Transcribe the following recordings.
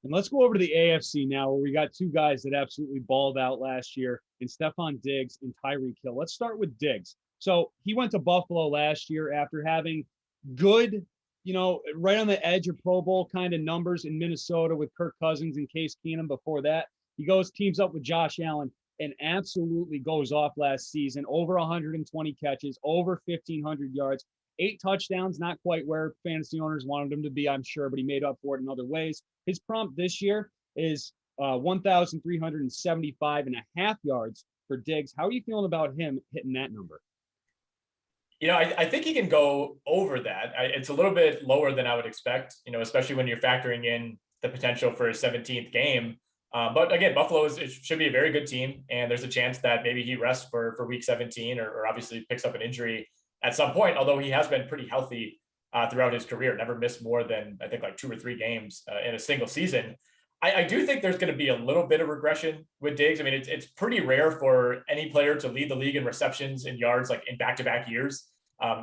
And let's go over to the AFC now, where we got two guys that absolutely balled out last year in Stefon Diggs and Tyreek Hill. Let's start with Diggs. So he went to Buffalo last year after having good, right on the edge of Pro Bowl kind of numbers in Minnesota with Kirk Cousins and Case Keenum. Before that, he teams up with Josh Allen and absolutely goes off last season. Over 120 catches, over 1,500 yards, 8 touchdowns, not quite where fantasy owners wanted him to be, I'm sure, but he made up for it in other ways. His prompt this year is 1,375 and a half yards for Diggs. How are you feeling about him hitting that number? I think he can go over that. It's a little bit lower than I would expect, especially when you're factoring in the potential for a 17th game. But again, Buffalo should be a very good team, and there's a chance that maybe he rests for week 17 or obviously picks up an injury at some point, although he has been pretty healthy throughout his career, never missed more than, I think, like 2 or 3 games in a single season. I do think there's going to be a little bit of regression with Diggs. I mean, it's pretty rare for any player to lead the league in receptions and yards like in back-to-back years.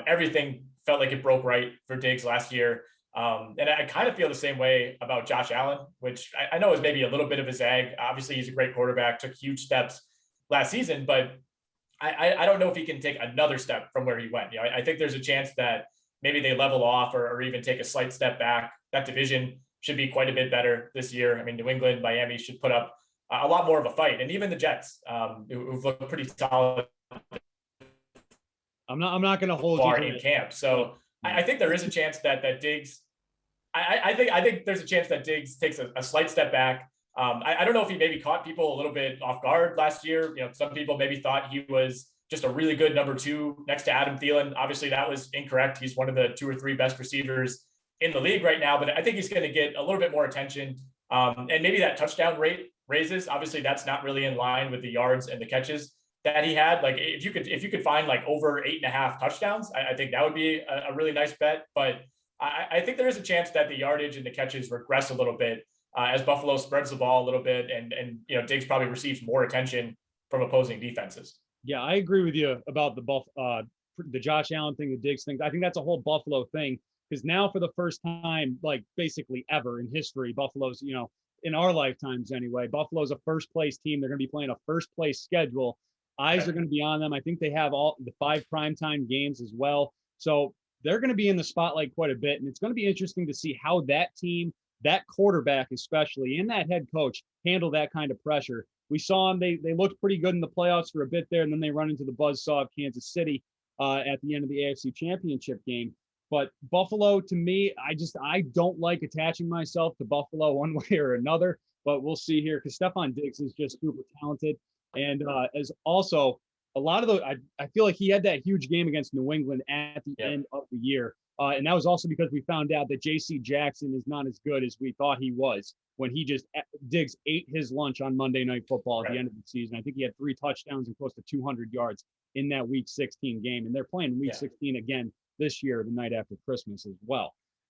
Everything felt like it broke right for Diggs last year. And I kind of feel the same way about Josh Allen, which I know is maybe a little bit of a zag. Obviously, he's a great quarterback, took huge steps last season, but I don't know if he can take another step from where he went. I think there's a chance that maybe they level off or even take a slight step back. That division should be quite a bit better this year. I mean, New England, Miami should put up a lot more of a fight, and even the Jets, who've looked pretty solid. I'm not going to hold you in camp. So I think there is a chance that Diggs. I think there's a chance that Diggs takes a slight step back. I don't know if he maybe caught people a little bit off guard last year. Some people maybe thought he was just a really good number 2 next to Adam Thielen. Obviously, that was incorrect. He's one of the 2 or 3 best receivers in the league right now, but I think he's going to get a little bit more attention. And maybe that touchdown rate raises. Obviously, that's not really in line with the yards and the catches that he had. Like if you could find like over 8.5 touchdowns, I think that would be a really nice bet. But I think there is a chance that the yardage and the catches regress a little bit as Buffalo spreads the ball a little bit, and Diggs probably receives more attention from opposing defenses. Yeah, I agree with you about the Josh Allen thing, the Diggs thing. I think that's a whole Buffalo thing, because now for the first time, like basically ever in history, Buffalo's, in our lifetimes anyway, Buffalo's a first place team. They're going to be playing a first place schedule. Eyes are going to be on them. I think they have all the 5 primetime games as well. So they're going to be in the spotlight quite a bit. And it's going to be interesting to see how that team, that quarterback especially, and that head coach handle that kind of pressure. We saw them. They looked pretty good in the playoffs for a bit there, and then they run into the buzzsaw of Kansas City at the end of the AFC Championship game. But Buffalo, to me, I don't like attaching myself to Buffalo one way or another. But we'll see here, because Stefon Diggs is just super talented. And as also a lot of I feel like he had that huge game against New England at the end of the year. And that was also because we found out that J.C. Jackson is not as good as we thought he was when Diggs ate his lunch on Monday Night Football at the end of the season. I think he had 3 touchdowns and close to 200 yards in that Week 16 game. And they're playing Week 16 again this year, the night after Christmas as well.